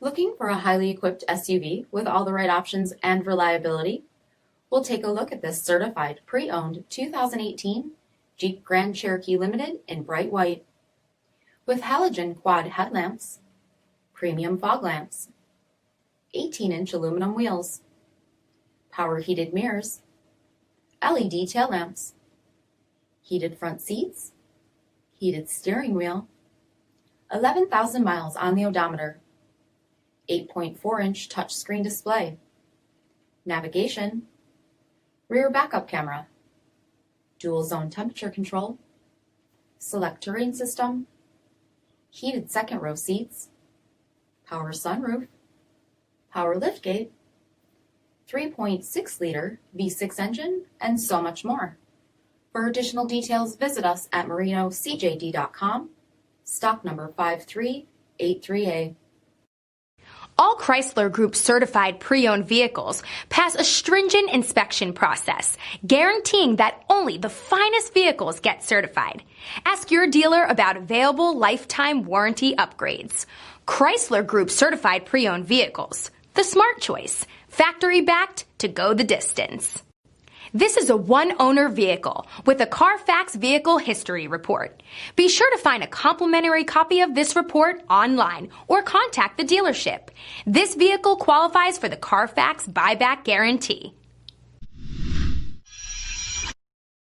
Looking for a highly equipped SUV with all the right options and reliability? We'll take a look at this certified pre-owned 2018 Jeep Grand Cherokee Limited in bright white. With halogen quad headlamps, premium fog lamps, 18-inch aluminum wheels, power heated mirrors, LED tail lamps, heated front seats, heated steering wheel, 11,000 miles on the odometer, 8.4-inch touchscreen display, navigation, rear backup camera, dual zone temperature control, SELEC-TERRAIN system, heated second row seats, power sunroof, power liftgate, 3.6-liter V6 engine, and so much more. For additional details, visit us at marinocjd.com, stock number 5383A. All Chrysler Group certified pre-owned vehicles pass a stringent inspection process, guaranteeing that only the finest vehicles get certified. Ask your dealer about available lifetime warranty upgrades. Chrysler Group certified pre-owned vehicles, the smart choice, factory-backed to go the distance. This is a one-owner vehicle with a CARFAX vehicle history report. Be sure to find a complimentary copy of this report online or contact the dealership. This vehicle qualifies for the CARFAX buyback guarantee.